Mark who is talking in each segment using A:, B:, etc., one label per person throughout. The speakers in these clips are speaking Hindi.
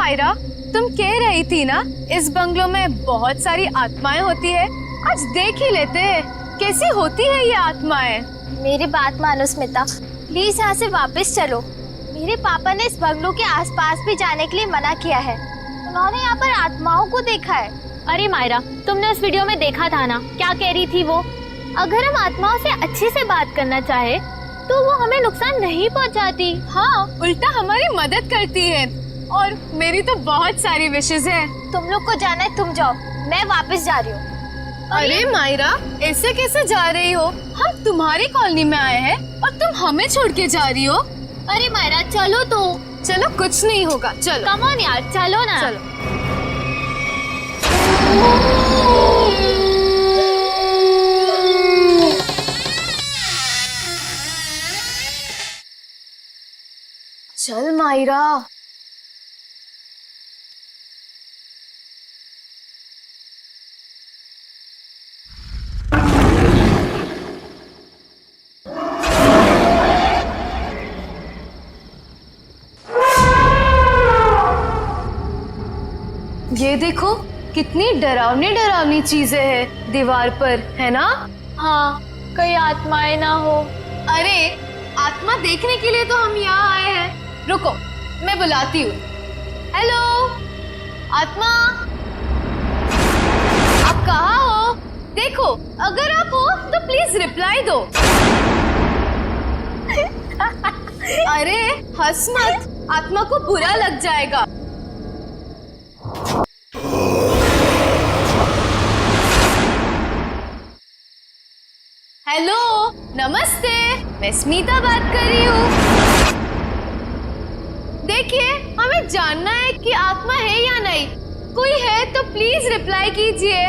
A: मायरा, तुम कह रही थी ना इस बंगलों में बहुत सारी आत्माएं होती है। आज देख ही लेते हैं कैसी होती है ये आत्माएं।
B: मेरी बात मानो स्मिता, प्लीज यहाँ से वापस चलो। मेरे पापा ने इस बंगलों के आसपास भी जाने के लिए मना किया है। उन्होंने यहाँ पर आत्माओं को देखा है।
C: अरे मायरा, तुमने उस वीडियो में देखा था ना, क्या कह रही थी वो? अगर हम आत्माओं से अच्छे से बात करना चाहे तो वो हमें नुकसान नहीं पहुंचाती।
A: हाँ, उल्टा हमारी मदद करती है। और मेरी तो बहुत सारी विशेष है।
B: तुम लोग को जाना है, तुम जाओ, मैं वापस जा रही हूँ।
A: अरे मायरा, ऐसे कैसे जा रही हो? हम तुम्हारी कॉलोनी में आए हैं और तुम हमें छोड़ के जा रही हो।
C: अरे मायरा चलो तो।
A: चलो, कुछ नहीं होगा, चलो।
C: कम ऑन यार, चलो ना।
A: चलो। चल मायरा। ये देखो कितनी डरावनी डरावनी चीजें हैं दीवार पर, है ना?
C: हाँ, कहीं आत्माएं ना हो।
A: अरे आत्मा देखने के लिए तो हम यहाँ आए हैं। रुको, मैं बुलाती हूँ। हेलो आत्मा, आप कहाँ हो? देखो, अगर आप हो तो प्लीज रिप्लाई दो। अरे हंस मत, आत्मा को बुरा लग जाएगा। हेलो, नमस्ते, मैं स्मिता बात कर रही हूँ। देखिए, हमें जानना है कि आत्मा है या नहीं। कोई है तो प्लीज रिप्लाई कीजिए।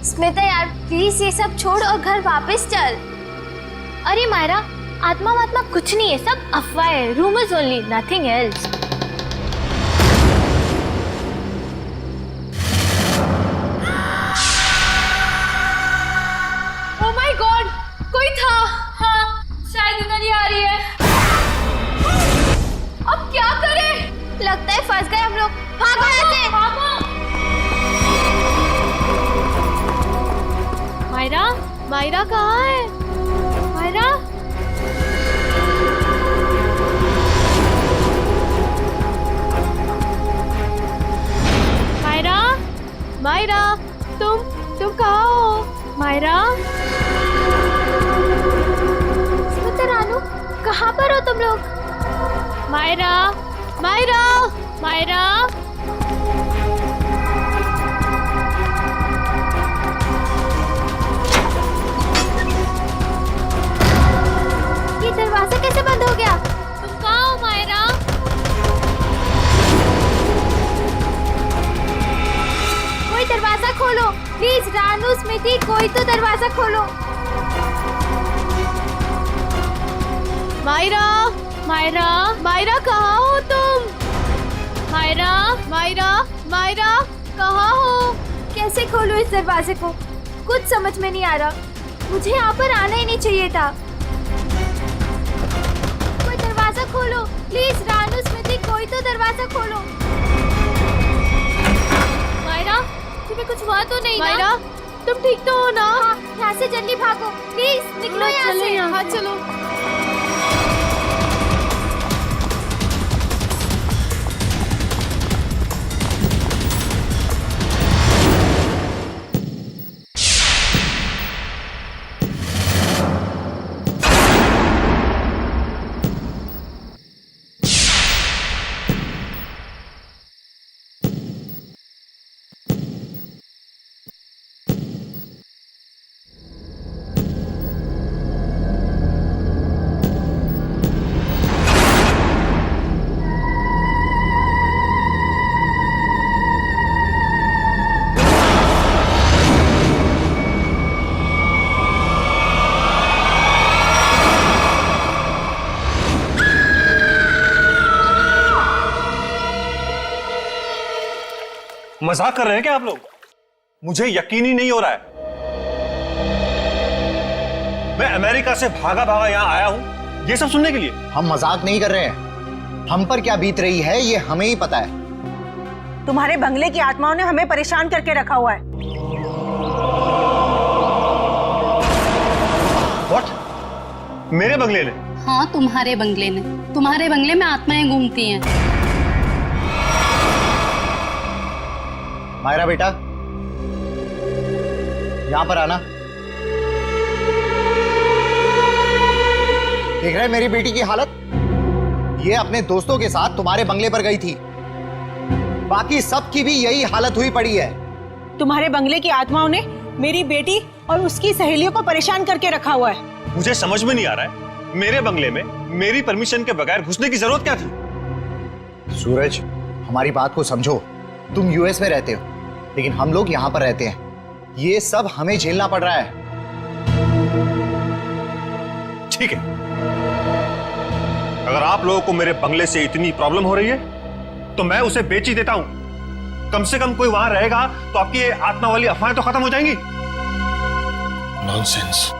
B: स्मिता यार, प्लीज ये सब छोड़ और घर वापस चल।
C: अरे मायरा, आत्मा वात्मा कुछ नहीं है, सब अफवाह है, rumours only, nothing else.
A: Oh my God, कोई था।
C: हाँ, शायद इधर ही आ रही है।
A: अब क्या करें?
B: लगता है फंस गए हम लोग। भागो यहाँ से।
C: मायरा,
A: मायरा कहाँ है?
C: मायरा, मायरा,
A: मायरा, तुम कहाँ हो?
C: मायरा।
B: स्मिता रानू, कहाँ पर हो तुम लोग?
C: मायरा,
A: मायरा,
C: मायरा।
B: ये दरवाजा कैसे बंद हो गया?
C: तुम कहाँ हो मायरा?
B: कोई दरवाजा खोलो प्लीज। रानू, स्मिति, कोई तो दरवाजा खोलो।
A: मायरा,
C: मायरा,
A: मायरा कहाँ हो तुम?
C: मायरा,
A: मायरा, मायरा कहाँ हो?
B: कैसे खोलूं इस दरवाजे को? कुछ समझ में नहीं आ रहा। मुझे यहाँ पर आना ही नहीं चाहिए था। कोई दरवाजा खोलो प्लीज। रानू, स्मिति, कोई तो दरवाजा खोलो।
C: मायरा, तुम्हें कुछ हुआ तो नहीं
A: मायरा,
C: ना?
A: तुम ठीक तो हो ना?
B: हाँ, यहाँ से जल्दी भागो प्लीज। निकलो यहाँ से।
A: हाँ चलो।
D: मजाक कर रहे हैं क्या आप लोग? मुझे यकीन ही नहीं हो रहा है। मैं अमेरिका से भागा भागा यहां आया हूं ये सब सुनने के लिए।
E: हम मजाक नहीं कर रहे हैं। हम पर क्या बीत रही है ये हमें ही पता है।
F: तुम्हारे बंगले की आत्माओं ने हमें परेशान करके रखा हुआ है।
D: What? मेरे बंगले ने?
G: हाँ, तुम्हारे बंगले ने। तुम्हारे बंगले में आत्माएं घूमती हैं।
E: मायरा बेटा, यहां पर आना। देख रहे हैं मेरी बेटी की हालत? ये अपने दोस्तों के साथ तुम्हारे बंगले पर गई थी, बाकी सबकी भी यही हालत हुई पड़ी है।
F: तुम्हारे बंगले की आत्माओं ने मेरी बेटी और उसकी सहेलियों को परेशान करके रखा हुआ है।
D: मुझे समझ में नहीं आ रहा है, मेरे बंगले में मेरी परमिशन के बगैर घुसने की जरूरत क्या थी?
E: सूरज, हमारी बात को समझो। तुम यूएस में रहते हो, लेकिन हम लोग यहां पर रहते हैं। ये सब हमें झेलना पड़ रहा है।
D: ठीक है, अगर आप लोगों को मेरे बंगले से इतनी प्रॉब्लम हो रही है तो मैं उसे बेच ही देता हूं। कम से कम कोई वहां रहेगा तो आपकी ये आत्मा वाली अफवाहें तो खत्म हो जाएंगी। नॉनसेंस।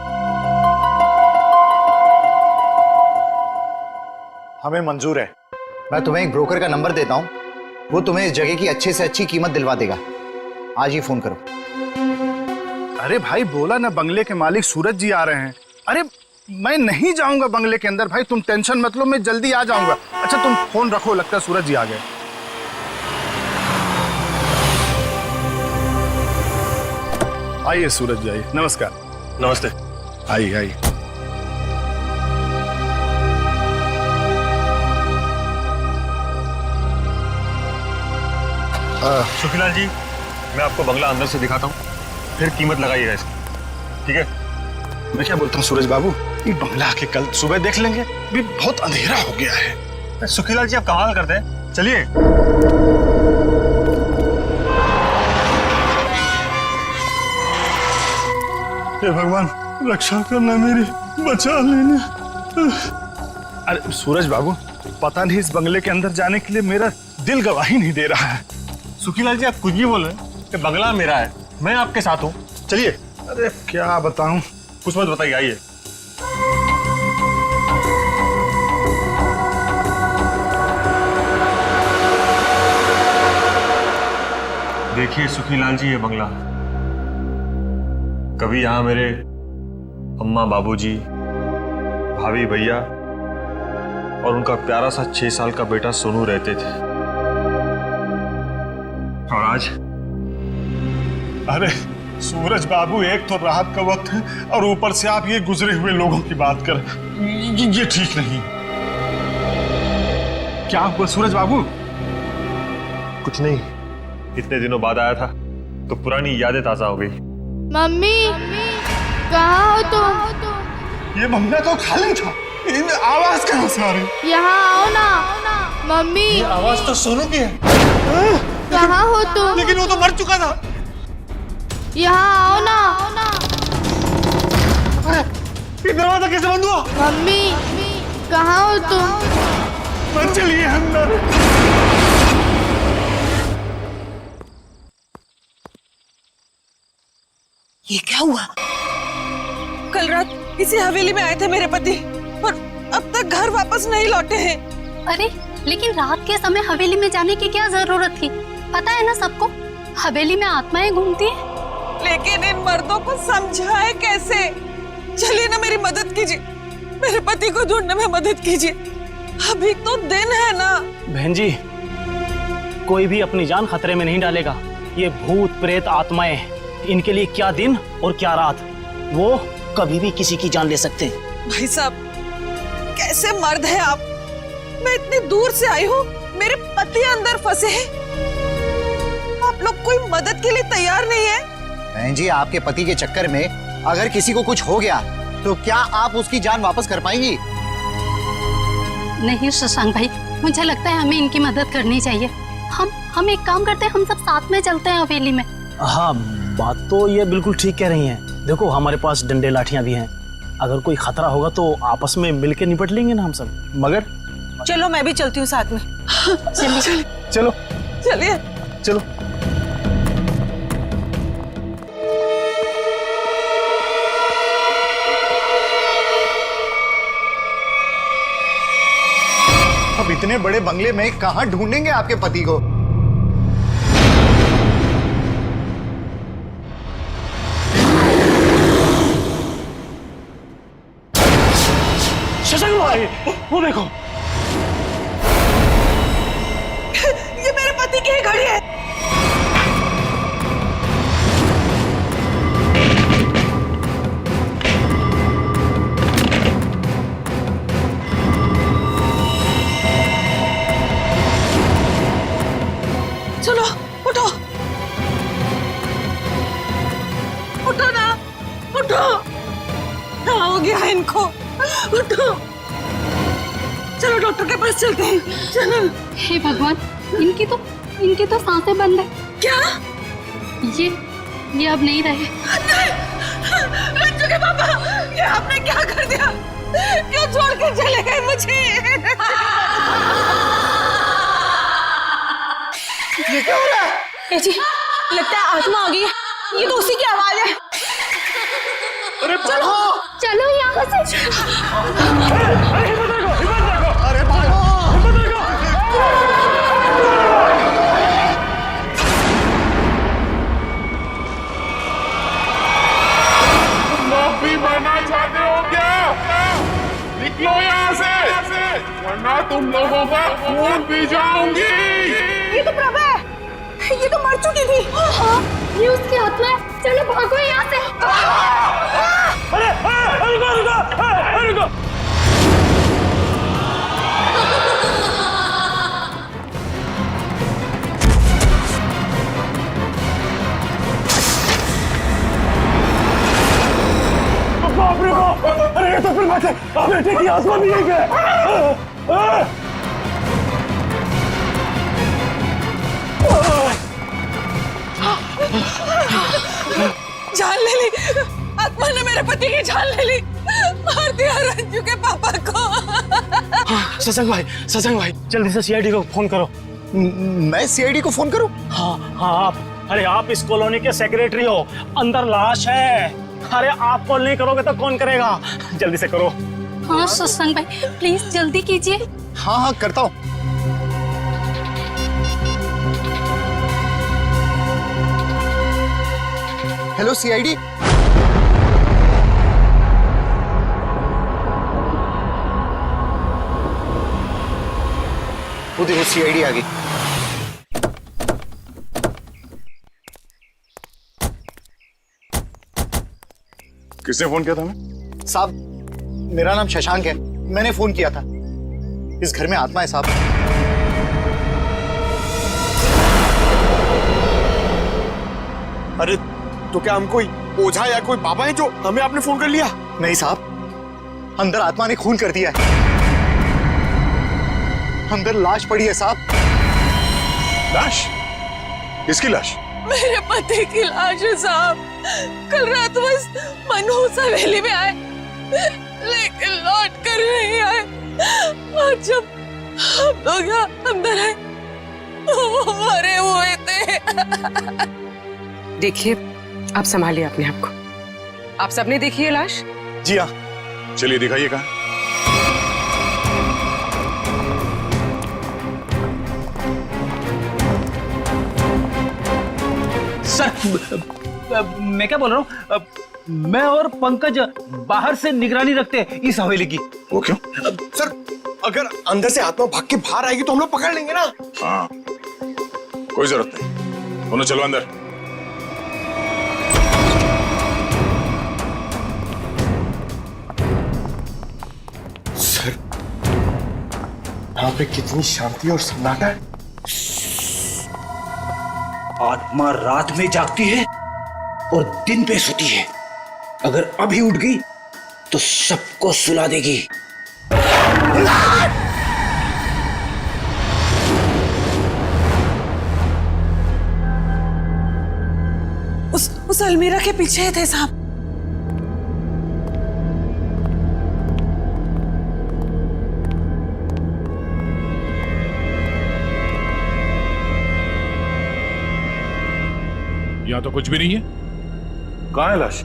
E: हमें मंजूर है। मैं तुम्हें एक ब्रोकर का नंबर देता हूं, वो तुम्हें इस जगह की अच्छे से अच्छी कीमत दिलवा देगा। आज ही फोन करो।
H: अरे भाई, बोला ना बंगले के मालिक सूरज जी आ रहे हैं। अरे मैं नहीं जाऊंगा बंगले के अंदर भाई, तुम टेंशन मत लो, मैं जल्दी आ जाऊंगा। अच्छा तुम फोन रखो, लगता है सूरज जी आ गए। आइए सूरज जी, आइए। नमस्कार।
D: नमस्ते।
H: आइए आइए।
D: सुखीलाल जी, मैं आपको बंगला अंदर से दिखाता हूँ, फिर कीमत लगाइएगा इसकी, ठीक है?
H: मैं क्या बोलता हूँ सूरज बाबू, ये बंगला के कल सुबह देख लेंगे, अभी बहुत अंधेरा हो गया है।
D: सुखीलाल जी, आप कमाल करते हैं, चलिए।
H: हे भगवान, रक्षा करना मेरी, बचा लेना। अरे सूरज बाबू, पता नहीं इस बंगले के अंदर जाने के लिए मेरा दिल गवाही नहीं दे रहा है।
D: सुखीलाल जी, आप कुछ भी बोल रहे हैं कि बंगला मेरा है, मैं आपके साथ हूँ, चलिए।
H: अरे क्या बताऊं,
D: कुछ मत बताइए, आइए। देखिए सुखीलाल जी, ये बंगला, कभी यहां मेरे अम्मा, बाबूजी, भाभी, भैया और उनका प्यारा सा 6 साल का बेटा सोनू रहते थे। और आज?
H: अरे सूरज बाबू, एक तो रात का वक्त है और ऊपर से आप ये गुजरे हुए लोगों की बात कर, ये ठीक नहीं। क्या हुआ सूरज बाबू?
D: कुछ नहीं, इतने दिनों बाद आया था तो पुरानी यादें ताजा हो गई।
B: मम्मी, कहाँ हो तुम?
H: ये बंगला तो खाली था, इन आवाज कहाँ से आ रही?
B: यहाँ आओ ना। मम्मी,
D: ये आवाज तो सोनू की है।
B: कहाँ हो तुम?
D: लेकिन वो तो मर चुका था।
B: यहाँ आओ ना।
D: ये दरवाजा कैसे बंद हुआ?
B: मम्मी, कहाँ हो तुम?
H: मत चलिए अंदर।
F: ये क्या हुआ? कल रात इसी हवेली में आए थे मेरे पति, पर अब तक घर वापस नहीं लौटे हैं।
G: अरे लेकिन रात के समय हवेली में जाने की क्या जरूरत थी? पता है ना सबको, हवेली में आत्माएं घूमती हैं।
F: लेकिन इन मर्दों को समझाए कैसे? चलिए ना, मेरी मदद कीजिए, मेरे पति को ढूंढने में मदद कीजिए। अभी तो दिन है ना।
I: बहन जी, कोई भी अपनी जान खतरे में नहीं डालेगा। ये भूत प्रेत आत्माएं, इनके लिए क्या दिन और क्या रात, वो कभी भी किसी की जान ले सकते हैं।
F: भाई साहब, कैसे मर्द हैं आप? मैं इतनी दूर से आई हूँ, मेरे पति अंदर फंसे हैं, आप लोग कोई मदद के लिए तैयार नहीं है?
E: बहन जी, आपके पति के चक्कर में अगर किसी को कुछ हो गया तो क्या आप उसकी जान वापस कर पाएंगी?
G: नहीं शशांक भाई, मुझे लगता है हमें इनकी मदद करनी चाहिए। हम एक काम करते हैं, हम सब साथ में चलते हैं हवेली में।
I: हाँ, बात तो ये बिल्कुल ठीक कह रही हैं। देखो, हमारे पास डंडे लाठियां भी हैं, अगर कोई खतरा होगा तो आपस में मिलके निपट लेंगे ना हम सब।
H: मगर
F: चलो, मैं भी चलती हूँ साथ में।
G: चलिए
H: चलो
F: चलिए।
H: चलो।
D: अभी
E: इतने बड़े बंगले में कहां ढूंढेंगे आपके पति को?
I: शशांक भाई, वो देखो।
F: ये मेरे पति की ही घड़ी है। चलो उठो, उठो ना, उठो। क्या हो गया है इनको? उठो, चलो डॉक्टर के पास चलते हैं। चलो।
G: हे भगवान, इनकी तो सांसें बंद है।
F: क्या?
G: ये अब नहीं रहे।
F: रंजू के पापा, ये आपने क्या कर दिया? क्यों छोड़ कर चले गए मुझे?
E: ये क्या हो रहा है?
F: जी, लगता है आत्मा आ गई है। ये तो उसी की आवाज है।
E: अरे चलो
C: चलो यहाँ से।
E: अरे भागो!
J: माफी मांगना चाहते हो क्या? निकलो यहाँ से, वरना तुम लोगों का खून पी जाऊंगी।
F: ये तो प्रभा है, ये तो मर चुकी थी।
C: ये उसकी आत्मा है। चलो भागो यहाँ से।
I: रुको। बाप रे बाप! अरे ये तो फिर बात है, अब बेटे की आत्मा भी है क्या?
F: जान ले ली, आत्मा ने मेरे पति की जान ले ली। मार दिया रंजू के पापा को।
I: शशांक भाई, जल्दी से सीआईडी को फोन करो।
E: मैं सीआईडी को फोन करूं?
I: हाँ आप। अरे आप इस कॉलोनी के सेक्रेटरी हो, अंदर लाश है। अरे आप कॉल नहीं करोगे तो कौन करेगा? जल्दी से करो।
G: हाँ शशांक भाई, प्लीज जल्दी कीजिए।
E: हाँ करता हूं। Hello CID. वो देखो सीआईडी आ गई।
J: किसने फोन किया था हमें?
E: साहब, मेरा नाम शशांक है, मैंने फोन किया था। इस घर में आत्मा है साहब।
J: अरे तो क्या हम कोई ओझा या कोई बाबा है जो हमें आपने फोन कर लिया?
E: नहीं साहब, अंदर आत्मा ने खून कर दिया है। अंदर लाश पड़ी है साहब।
J: लाश? किसकी लाश?
F: मेरे पति की लाश है साहब। कल रात बस मनहूस हवेली में आए, लेकिन लौट कर नहीं आए। और जब हम लोग यहाँ अंदर आए तो वो मरे हुए थे।
K: देखिए, आप संभालिए अपने आप को। आप सबने देखी है लाश?
E: जी हाँ।
J: चलिए दिखाइए कहाँ।
I: सर, मैं क्या बोल रहा हूँ, मैं और पंकज बाहर से निगरानी रखते हैं इस हवेली की।
J: वो क्यों? सर, अगर अंदर से आत्मा भाग के बाहर आएगी तो हम लोग पकड़ लेंगे ना। हाँ, कोई जरूरत नहीं। दोनों चलो अंदर। सर, यहाँ पे कितनी शांति और सन्नाटा है।
I: आत्मा रात में जागती है और दिन पे सोती है। अगर अभी उठ गई तो सबको सुला देगी।
F: उस अलमीरा के पीछे थे साहब।
J: यहाँ तो कुछ भी नहीं है। कहाँ है लाश?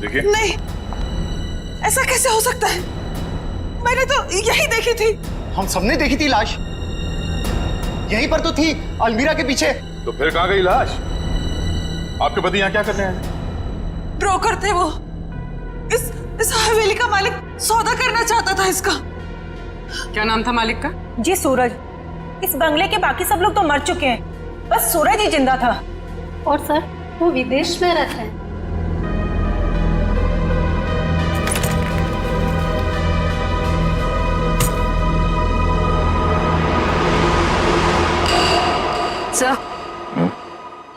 J: देखिए।
F: नहीं, ऐसा कैसे हो सकता है? मैंने तो यही देखी थी।
E: हम सबने देखी थी लाश, यहीं पर तो थी, अलमीरा के पीछे।
J: तो फिर कहाँ गई लाश? आपके पति यहाँ क्या कर रहे हैं?
F: ब्रोकर थे वो। इस हवेली का मालिक सौदा करना चाहता था इसका।
K: क्या नाम था मालिक का?
L: जी सूरज। इस बंगले के बाकी सब लोग तो मर चुके हैं, बस सूरज ही जिंदा था।
G: और सर वो विदेश में रहते हैं।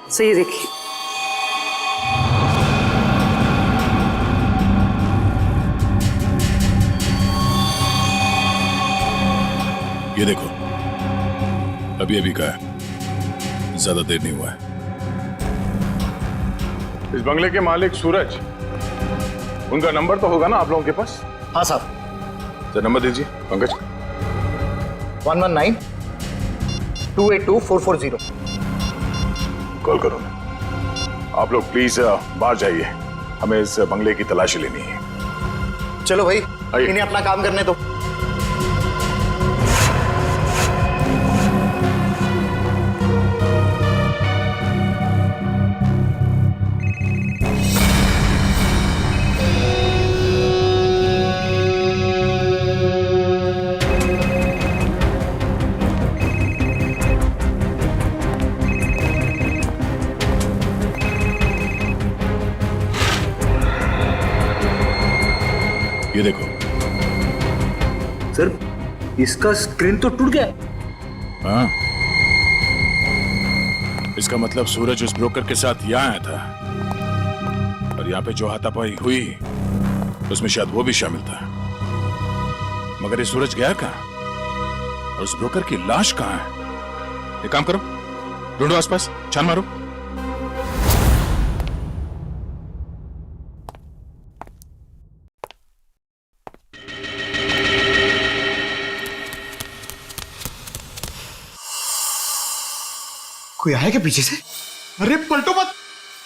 K: सर ये देखिए।
J: ये देखो, अभी अभी का है, ज्यादा देर नहीं हुआ है। इस बंगले के मालिक सूरज, उनका नंबर तो होगा ना आप लोगों के पास?
E: हाँ साहब।
J: तो नंबर दीजिए पंकज।
E: 119-282-440।
J: कॉल करो। आप लोग प्लीज बाहर जाइए, हमें इस बंगले की तलाशी लेनी है।
E: चलो भाई,
J: आइए।
E: इन्हें अपना काम करने दो।
J: ये देखो।
I: सर इसका स्क्रीन तो टूट गया।
J: हाँ, इसका मतलब सूरज उस ब्रोकर के साथ यहाँ आया था और यहाँ पे जो हाथापाई हुई उसमें शायद वो भी शामिल था। मगर ये सूरज गया कहाँ और उस ब्रोकर की लाश कहाँ है? एक काम करो, ढूंढो आसपास, छान मारो।
E: कोई आया क्या पीछे से? अरे पलटो मत,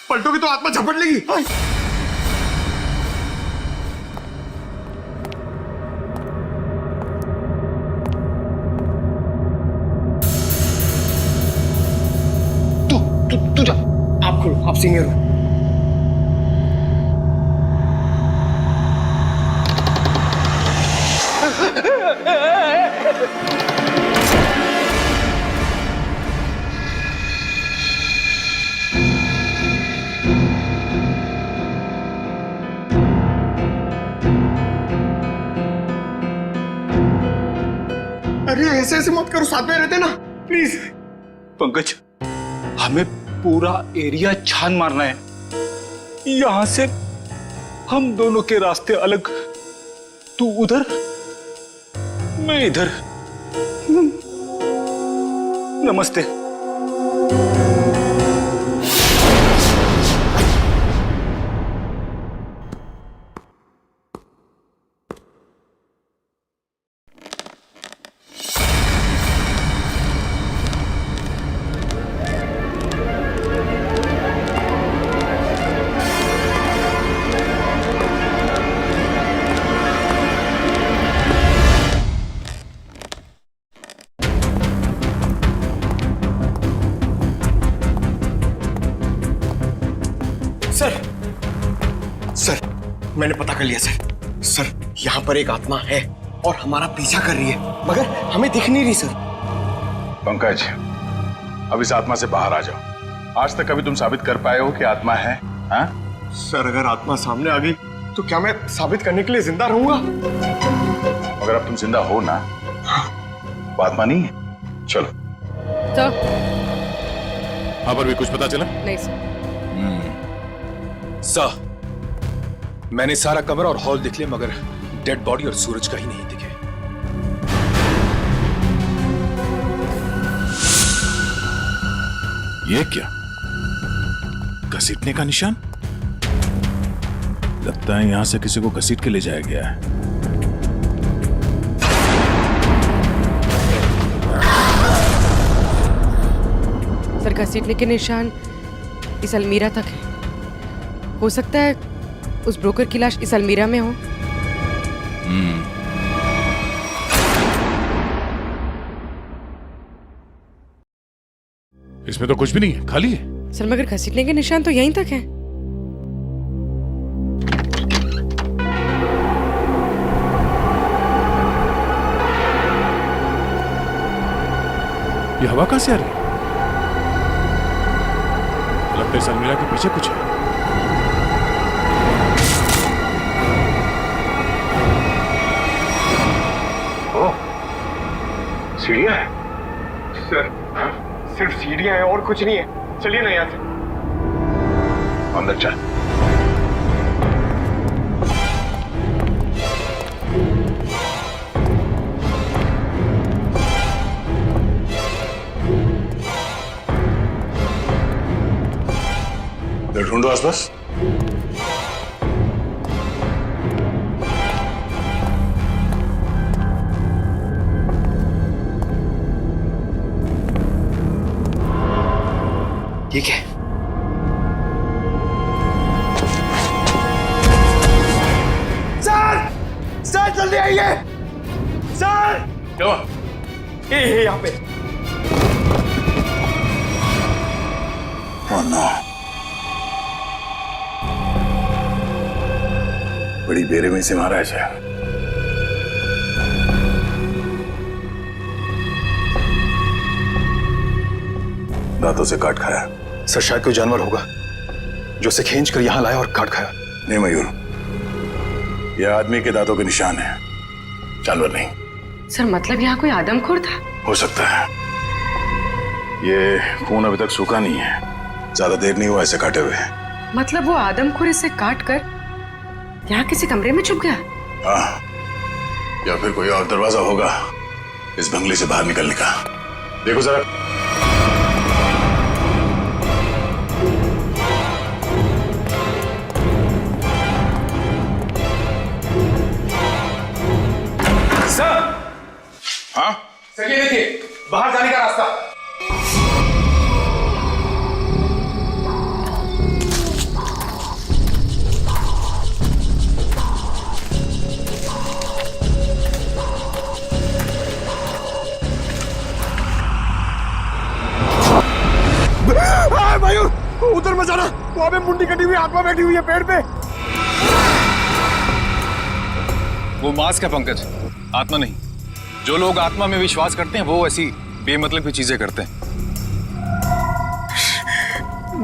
E: पलटोगी तो आत्मा झपट लेगी। तू जा, आप खोलो, आप सीनियर हो। अरे ऐसे मत करो, साथ में रहते ना प्लीज।
I: पंकज, हमें पूरा एरिया छान मारना है। यहां से हम दोनों के रास्ते अलग, तू उधर मैं इधर। नमस्ते।
E: सर, मैंने पता कर लिया सर। सर, यहाँ पर एक आत्मा है और हमारा पीछा कर रही है, मगर हमें दिख नहीं रही सर।
J: पंकज, अब इस आत्मा से बाहर आ जाओ। आज तक कभी तुम साबित कर पाए हो कि आत्मा है? हाँ?
E: सर, अगर आत्मा सामने आ गई तो क्या मैं साबित करने के लिए जिंदा रहूंगा?
J: अगर अब तुम जिंदा हो ना, वो आत्मा नहीं है। चलो।
K: तो
J: हाँ, पर भी कुछ पता चला?
K: नहीं सर।
M: सर, मैंने सारा कमरा और हॉल देख लिया, मगर डेड बॉडी और सूरज का ही नहीं दिखे।
J: ये क्या? घसीटने का निशान? लगता है यहां से किसी को घसीट के ले जाया गया है।
K: सर, घसीटने के निशान इस अलमीरा तक है। हो सकता है उस ब्रोकर की लाश इस अलमीरा में हो।
J: इसमें तो कुछ भी नहीं है, खाली है।
K: सर मगर घसीटने के निशान तो यहीं तक हैं।
J: ये हवा कहां से आ रही है? लगता है सलमीरा के पीछे कुछ है।
H: सीढ़ियां है सर। सिर्फ सीढ़ियां हैं और कुछ नहीं है। चलिए ना यहाँ से। अंदर चल।
J: ढूंढो आसपास।
E: ठीक है। सर! सर जल्दी आइए! सर!
J: क्या?
E: ये यहाँ पे।
J: Oh no. बड़ी बेरहमी से मारा है शायद। दांतों से काट खाया।
M: सर शायद कोई जानवर होगा जो उसे खींच कर यहां लाया और काट खाया।
J: नहीं मयूर, यह आदमी के दांतों के निशान है, जानवर नहीं।
K: सर मतलब यहाँ कोई आदमखोर था?
J: हो सकता है। ये खून अभी तक सूखा नहीं है, ज्यादा देर नहीं हुआ ऐसे काटे हुए।
K: मतलब वो आदमखोर इसे काट कर यहाँ किसी कमरे में छुप गया?
J: हाँ, या फिर कोई और दरवाजा होगा इस बंगले से बाहर निकलने का। देखो जरा।
M: सर!
J: हाँ?
M: सर ये देखिए, बाहर जाने का रास्ता।
H: मयूर, उधर मत जाना। वहां पे मुंडी कटी हुई आत्मा बैठी हुई है पेड़ पे।
M: वो मास्क है पंकज, आत्मा नहीं। जो लोग आत्मा में विश्वास करते हैं वो ऐसी बेमतलब की चीजें करते हैं।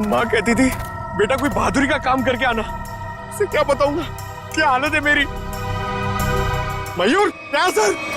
H: माँ कहती थी बेटा कोई बहादुरी का काम करके आना। उसे क्या बताऊंगा क्या हालत है मेरी। मयूर क्या सर?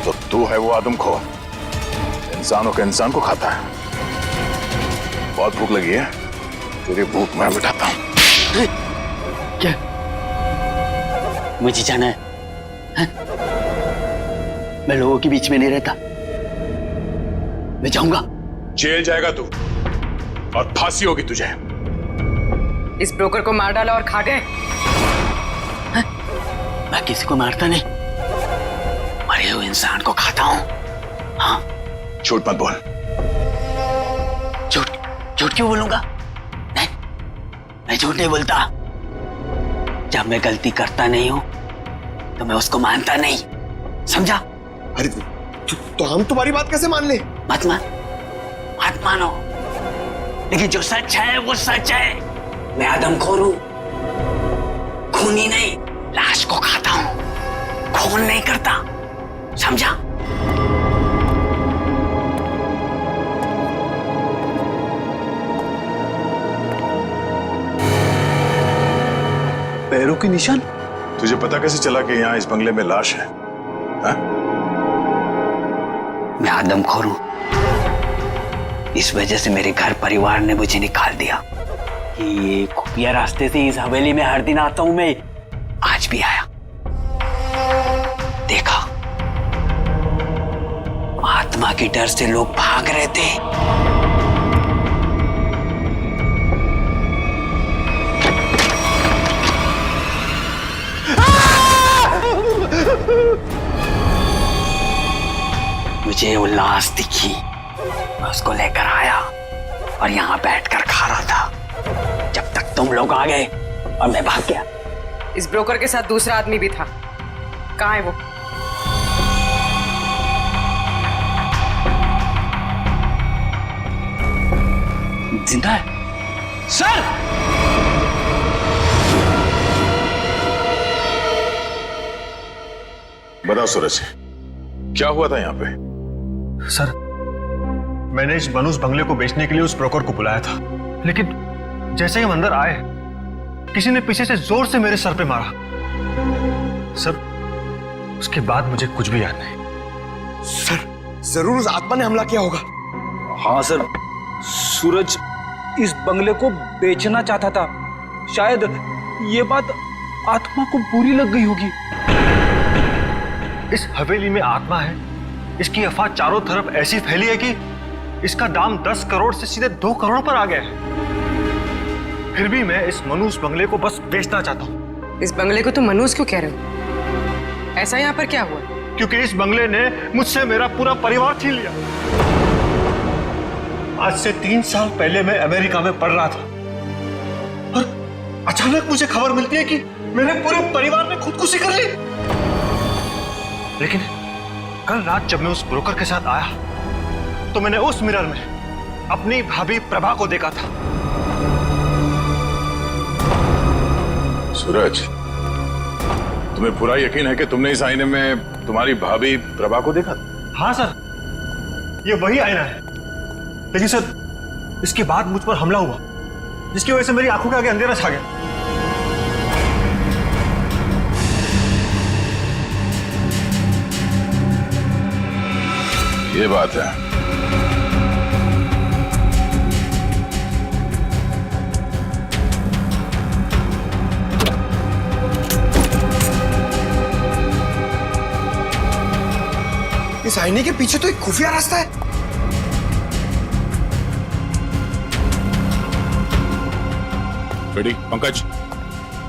J: तो तू है वो आदमखोर, इंसानों के इंसान को खाता है। बहुत भूख लगी है, तेरी भूख मैं मिटाता हूं।
I: क्या मुझे जाना है? हाँ? मैं लोगों के बीच में नहीं रहता, मैं जाऊंगा।
J: जेल जाएगा तू और फांसी होगी तुझे।
K: इस ब्रोकर को मार डाला और खा गए।
I: हाँ? मैं किसी को मारता नहीं, मरे हुए इंसान को खाता हूं। हाँ?
J: झूठ मत बोल।
I: झूठ झूठ क्यों बोलूंगा? नहीं, मैं झूठ नहीं बोलता। जब मैं गलती करता नहीं हूं तो मैं उसको मानता नहीं, समझा?
H: अरे तो हम तुम्हारी बात कैसे मान ले?
I: मत मानो, लेकिन जो सच है वो सच है। मैं आदमखोर हूं, खूनी नहीं, लाश को खाता हूं, खून नहीं करता, समझा?
J: पैरों के निशान? तुझे पता कैसे चला कि यहाँ इस बंगले में लाश है? हा?
I: मैं आदमखोर हूं, इस वजह से मेरे घर परिवार ने मुझे निकाल दिया। ये खुफिया रास्ते से इस हवेली में हर दिन आता हूं मैं, आज भी आया। देखा आत्मा के डर से लोग भाग रहे थे। मुझे वो लाश दिखी, मैं उसको लेकर आया और यहाँ बैठकर खा रहा था जब तक तुम लोग आ गए और मैं भाग गया।
K: इस ब्रोकर के साथ दूसरा आदमी भी था, कहाँ है वो?
I: जिंदा है सर।
J: बताओ सूरज, क्या हुआ था यहाँ पे?
D: सर, मैंने इस बनूस बंगले को बेचने के लिए उस ब्रोकर को बुलाया था, लेकिन जैसे ही हम अंदर आए किसी ने पीछे से जोर से मेरे सर पे मारा। सर, उसके बाद मुझे कुछ भी याद नहीं।
N: सर, जरूर उस आत्मा ने हमला किया होगा।
M: हाँ सर, सूरज इस बंगले को बेचना चाहता था। शायद ये बात आत्मा को बुरी लग गई होगी।
D: इस हवेली में आत्मा है, इसकी अफवाह चारों तरफ ऐसी फैली है कि इसका दाम 10 करोड़ से सीधे 2 करोड़ पर आ गया है। फिर भी मैं इस मनूस बंगले को बस बेचना चाहता हूँ।
K: इस बंगले को तुम मनूस क्यों कह रहे हो? ऐसा यहाँ पर क्या हुआ?
D: क्योंकि इस बंगले ने मुझसे मेरा पूरा परिवार छीन लिया। आज से 3 साल पहले मैं अमेरिका में पढ़ रहा था और अचानक मुझे खबर मिलती है कि मेरे पूरे परिवार ने खुदकुशी कर ली। लेकिन कल रात जब मैं उस ब्रोकर के साथ आया तो मैंने उस मिरर में अपनी भाभी प्रभा को देखा था।
J: सूरज, तुम्हें पूरा यकीन है कि तुमने इस आईने में तुम्हारी भाभी प्रभा को देखा?
D: हाँ सर, ये वही आईना है। लेकिन सर, इसके बाद मुझ पर हमला हुआ जिसकी वजह से मेरी आंखों के आगे अंधेरा छा गया।
J: ये बात है।
N: इस आईने के पीछे तो एक खुफिया रास्ता है।
J: बेटी, पंकज,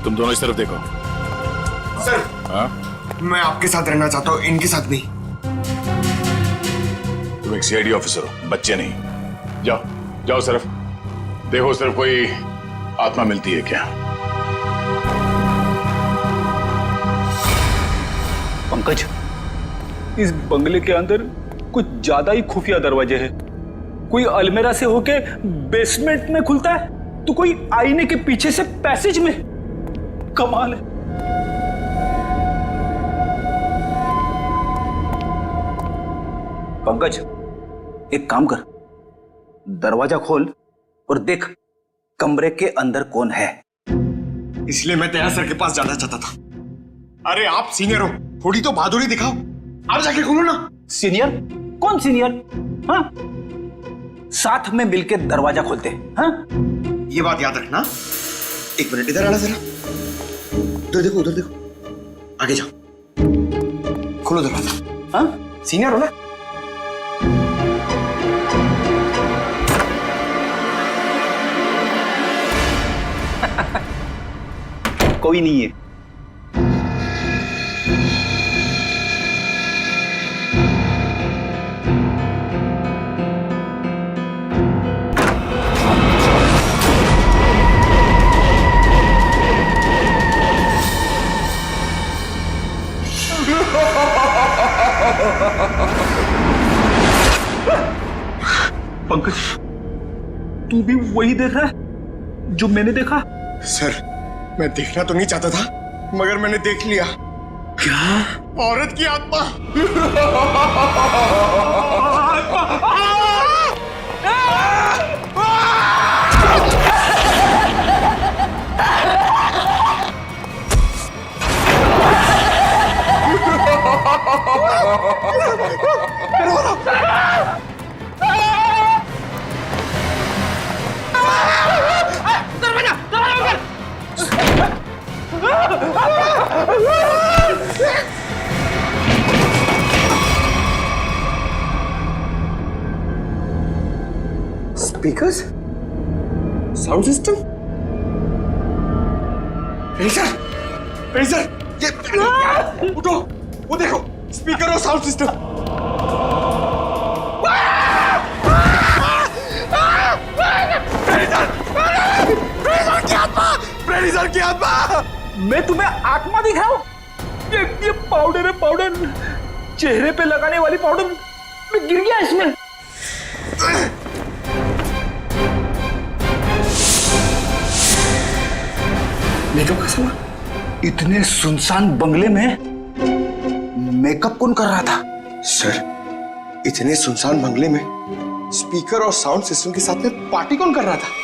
J: तुम दोनों इस तरफ देखो।
N: सर,
J: हाँ?
N: मैं आपके साथ रहना चाहता हूँ, इनके साथ नहीं।
J: तुम एक सीआईडी ऑफिसर हो, बच्चे नहीं। जाओ जाओ, सिर्फ देखो सिर्फ कोई आत्मा मिलती है क्या।
M: पंकज, इस बंगले के अंदर कुछ ज्यादा ही खुफिया दरवाजे हैं। कोई अलमेरा से होके बेसमेंट में खुलता है तो कोई आईने के पीछे से पैसेज में। कमाल है। पंकज, एक काम कर, दरवाजा खोल और देख कमरे के अंदर कौन है।
N: इसलिए मैं तैयार सर के पास जाना चाहता था। अरे आप सीनियर हो, थोड़ी तो बहादुरी दिखाओ, आप जाके खोलो ना।
I: सीनियर? कौन सीनियर? हाँ, साथ में मिलके दरवाजा खोलते हैं। हाँ,
N: ये बात याद रखना। एक मिनट इधर आना जरा। उधर देखो, उधर देखो, आगे जाओ, खोलो दरवाजा।
I: हाँ,
N: सीनियर हो ना।
I: कोई नहीं है।
M: पंकज, तू भी वही देख रहा है जो मैंने देखा?
N: सर, मैं देखना तो नहीं चाहता था, मगर मैंने देख लिया।
I: क्या?
N: औरत की आत्मा। स्पीकर्स, साउंड सिस्टम, सर ये उठो, वो देखो स्पीकर और साउंड सिस्टम।
M: प्रेडिसर की आत्मा, मैं तुम्हें आत्मा दिखाऊं? ये पाउडर है, पाउडर, चेहरे पे लगाने वाली पाउडर। मैं गिर गया इसमें। मेकअप का सामान इतने सुनसान बंगले में मेकअप कौन कर रहा था?
N: सर, इतने सुनसान बंगले में स्पीकर और साउंड सिस्टम के साथ में पार्टी कौन कर रहा था?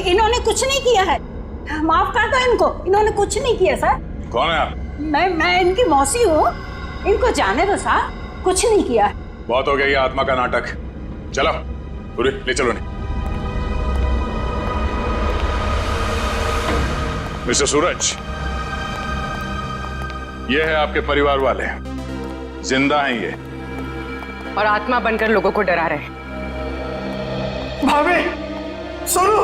L: इन्होंने कुछ नहीं किया है, माफ कर दो इनको, इन्होंने कुछ नहीं किया सर।
J: कौन है आप?
L: मैं इनकी मौसी हूँ, इनको जाने दो सर, कुछ नहीं किया है।
J: बहुत हो गया ये आत्मा का नाटक, चलो पूरी ले चलो। नहीं मिस्टर सूरज, ये है आपके परिवार वाले, जिंदा हैं ये
K: और आत्मा बनकर लोगों को डरा रहे हैं।
D: भाभी, सुनो,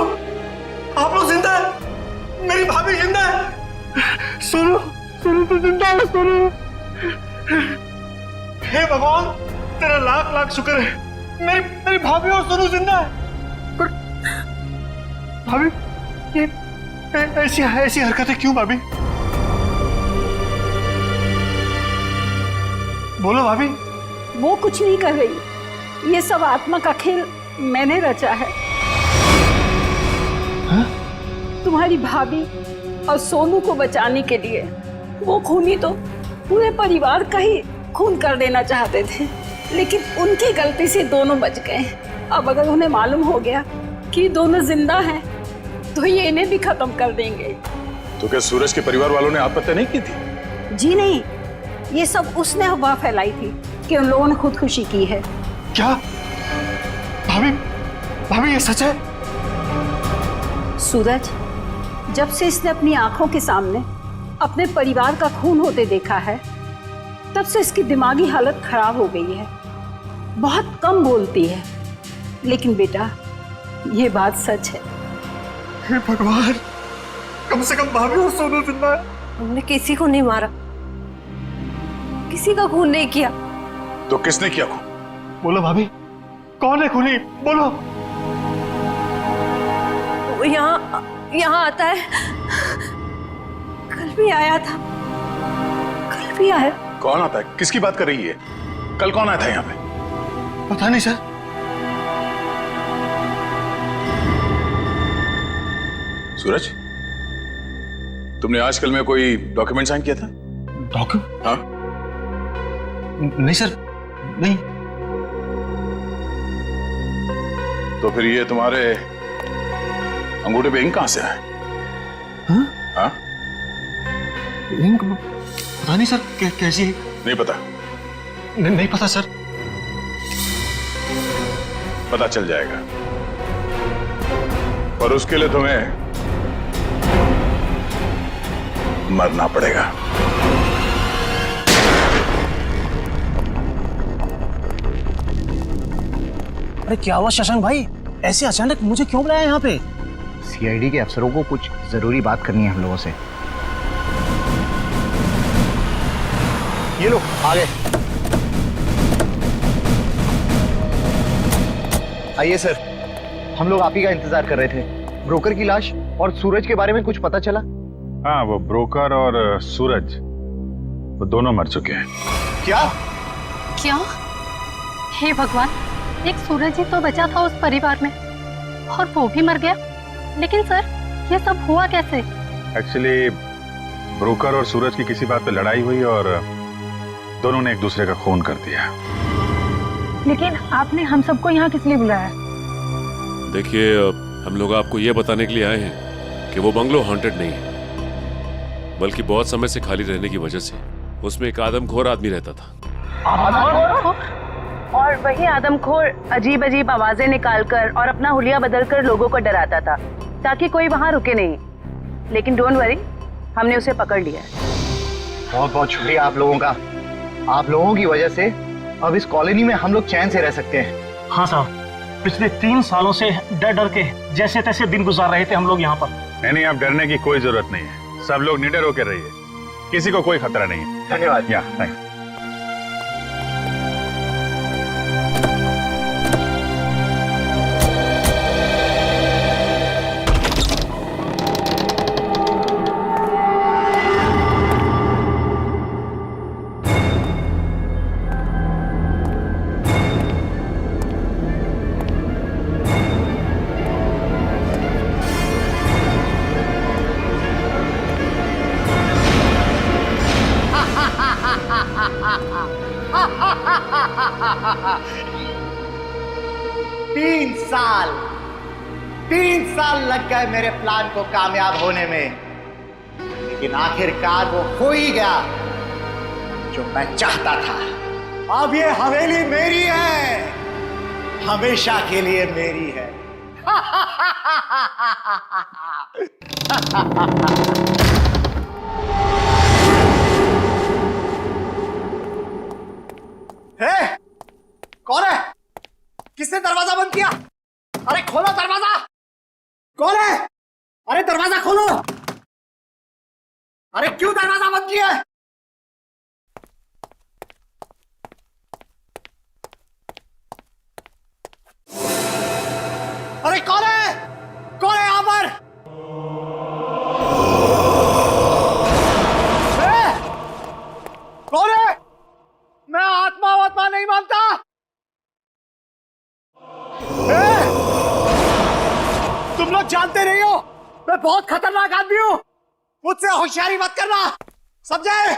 D: आप लोग जिंदा है, मेरी भाभी जिंदा है। सुनो, सुनो तो जिंदा है, सुनो। हे भगवान, तेरा लाख लाख शुक्र है, मेरी भाभी और सुनो जिंदा है। पर भाभी, ये ऐसी हरकतें क्यों भाभी? बोलो भाभी।
L: वो कुछ नहीं कर रही, ये सब आत्मा का खेल मैंने रचा है।
D: हा?
L: तुम्हारी भाभी और सोनू को बचाने के लिए वो खूनी तो पूरे परिवार का ही खून कर देना चाहते थे, लेकिन उनकी गलती से दोनों बच गए। अब अगर उन्हें मालूम हो गया कि दोनों जिंदा हैं, तो ये इन्हें भी खत्म कर देंगे।
J: तो क्या सूरज के परिवार वालों ने आत्महत्या नहीं की थी?
L: जी नहीं, ये सब उसने अफवाह फैलाई थी कि उन लोगों ने खुदकुशी की है।
D: क्या भाभी, भाभी ये सच है?
L: सूरज, जब से इसने अपनी आंखों के सामने अपने परिवार का खून होते देखा है, तब से इसकी दिमागी हालत खराब हो गई है, बहुत कम बोलती है। लेकिन बेटा, ये बात सच है।
D: हे भगवान, कम से कम भाभी और सोनू जिंदा है।
A: हमने किसी को नहीं मारा, किसी का खून नहीं किया।
J: तो किसने किया खून?
D: बोलो भाभी, कौन है खूनी? बोलो।
A: वो यहाँ आता है, कल भी आया था, कल भी आया।
J: कौन आता है? किसकी बात कर रही है? कल कौन आया था यहाँ पे?
D: पता नहीं सर।
J: सूरज, तुमने आजकल में कोई डॉक्यूमेंट साइन किया था?
D: डॉक्यूमेंट?
J: हाँ?
D: नहीं सर, नहीं।
J: तो फिर ये तुम्हारे अंगूठे पे इंक कहां से आया? हाँ?
D: इंक पता नहीं सर, कैसी है?
J: नहीं पता?
D: नहीं पता सर।
J: पता चल जाएगा, और उसके लिए तुम्हें मरना पड़ेगा।
E: अरे क्या हुआ शशांक भाई, ऐसे अचानक मुझे क्यों बुलाया यहाँ पे? सीआईडी के अफसरों को कुछ जरूरी बात करनी है हम लोगों से। ये लो आ गए। आइए सर, हम लोग आप ही का इंतजार कर रहे थे। ब्रोकर की लाश और सूरज के बारे में कुछ पता चला?
J: हाँ, वो ब्रोकर और सूरज वो दोनों मर चुके हैं।
E: क्या?
G: क्या? हे भगवान, एक सूरज ही तो बचा था उस परिवार में और वो भी मर गया। लेकिन सर, ये सब हुआ कैसे?
H: एक्चुअली ब्रोकर और सूरज की किसी बात पे लड़ाई हुई और दोनों ने एक दूसरे का खून कर दिया।
L: लेकिन आपने हम सबको यहाँ किस लिए बुलाया?
O: देखिए, हम लोग आपको ये बताने के लिए आए हैं कि वो बंगलो हॉन्टेड नहीं है, बल्कि बहुत समय से खाली रहने की वजह से उसमें एक आदमखोर आदमी रहता था।
L: और वही आदमखोर अजीब अजीब आवाजें निकालकर और अपना हुलिया बदलकर लोगों को डराता था ताकि कोई वहां रुके नहीं। लेकिन डोंट वरी, हमने उसे पकड़ लिया है।
E: बहुत बहुत शुक्रिया आप लोगों का। आप लोगों की वजह से अब इस कॉलोनी में हम लोग चैन से रह सकते हैं।
P: हाँ साहब, पिछले 3 सालों से डर डर के जैसे तैसे दिन गुजार रहे थे हम लोग यहाँ पर।
H: नहीं, आप डरने की कोई जरूरत नहीं है। सब लोग निडर होकर रहिए, किसी को कोई खतरा नहीं है।
E: धन्यवाद।
H: थैंक।
E: तीन साल लग गए मेरे प्लान को कामयाब होने में, लेकिन आखिरकार वो हो ही गया जो मैं चाहता था। अब ये हवेली मेरी है, हमेशा के लिए मेरी है। कौन है? किसने दरवाजा बंद किया? अरे खोलो दरवाजा! कौन है? अरे दरवाजा खोलो! अरे क्यों दरवाजा बंद किया? अरे कौन है? कौन है यहां पर? कौन है? मैं आत्मा नहीं मानता। तुम लोग जानते नहीं हो मैं बहुत खतरनाक आदमी हूं, मुझसे होशियारी मत करना, समझे?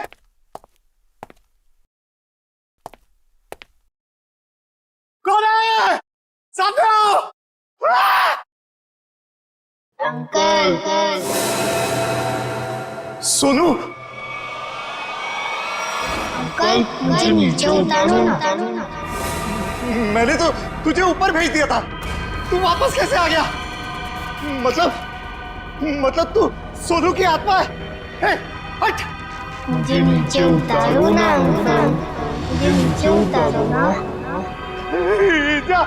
E: कौन है? सामने आओ। अंकल। सोनू,
B: अंकल मुझे नीचे उतारो ना।
E: मैंने तो तुझे ऊपर भेज दिया था, तू वापस कैसे आ गया? मतलब तू सोनू की आत्मा है? हट!
B: मुझे नीचे उतारो ना अंकल, मुझे नीचे उतारो ना।
E: जा।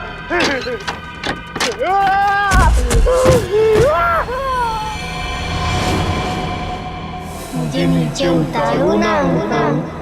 B: मुझे नीचे उतारो ना अंकल।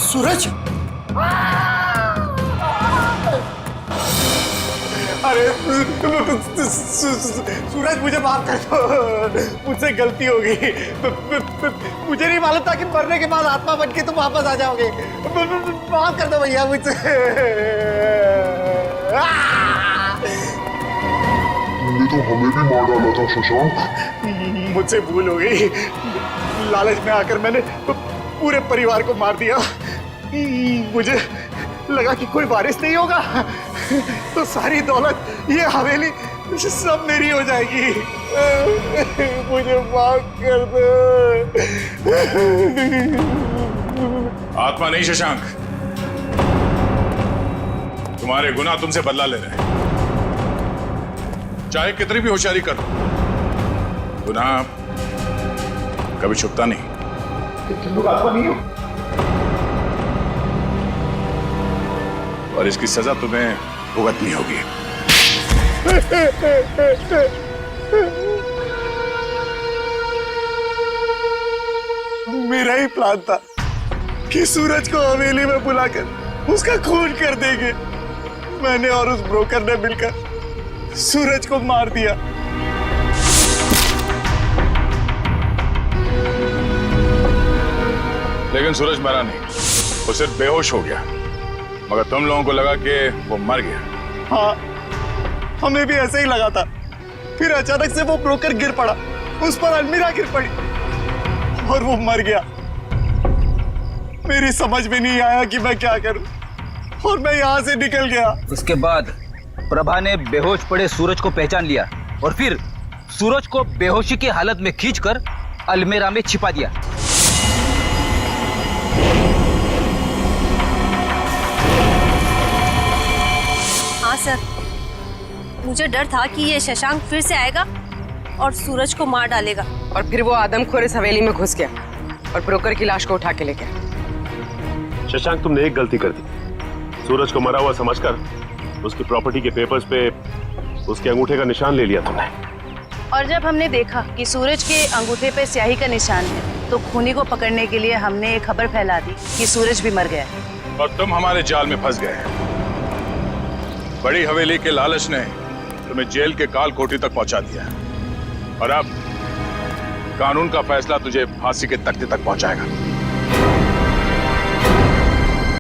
E: सूरज! अरे सूरज, मुझे माफ कर दो, मुझसे गलती हो गई। मुझे नहीं मालूम था कि मरने के बाद आत्मा बन के तुम वापस आ जाओगे। माफ कर दो भैया मुझसे।
Q: तुमने तो हमें भी मार डाला था शशांक।
E: मुझसे भूल हो गई, लालच में आकर मैंने पूरे परिवार को मार दिया। मुझे लगा कि कोई वारिस नहीं होगा तो सारी दौलत, ये हवेली सब मेरी हो जाएगी। मुझे माफ कर दो।
J: आत्मा नहीं शशांक, तुम्हारे गुनाह तुमसे बदला ले रहे हैं। चाहे कितनी भी होशियारी करो, गुनाह कभी छुपता नहीं।
E: तुम लोग आत्मा नहीं हो?
J: और इसकी सजा तुम्हें भुगतनी होगी।
E: मेरा ही प्लान था कि सूरज को हवेली में बुलाकर उसका खून कर देंगे। मैंने और उस ब्रोकर ने मिलकर सूरज को मार दिया।
J: लेकिन सूरज मरा नहीं, वो सिर्फ बेहोश हो गया, मगर तुम लोगों को लगा कि वो मर गया।
E: हाँ, हमें भी ऐसा ही लगा था। फिर अचानक से वो ब्रोकर गिर पड़ा, उस पर अलमीरा गिर पड़ी और वो मर गया। मेरी समझ में नहीं आया कि मैं क्या करूं और मैं यहाँ से निकल गया।
R: उसके बाद प्रभा ने बेहोश पड़े सूरज को पहचान लिया और फिर सूरज को बेहोशी की हालत में खींचकर अलमीरा में छिपा दिया।
S: हाँ सर, मुझे डर था कि ये शशांक फिर से आएगा और सूरज को मार डालेगा।
K: और फिर वो आदमखोर इस हवेली में घुस गया और ब्रोकर की लाश को उठा के ले गया।
T: शशांक, तुमने एक गलती कर दी। सूरज को मरा हुआ समझकर उसकी प्रॉपर्टी के पेपर्स पे उसके अंगूठे का निशान ले लिया तुमने।
S: और जब हमने देखा कि सूरज के अंगूठे पे स्याही का निशान है, तो खूनी को पकड़ने के लिए हमने ये खबर फैला दी कि सूरज भी मर गया है।
J: और तुम हमारे जाल में फंस गए। बड़ी हवेली के लालच ने तुम्हें जेल के काल कोठी तक पहुंचा दिया और अब कानून का फैसला तुझे फांसी के तख्ते तक पहुंचाएगा।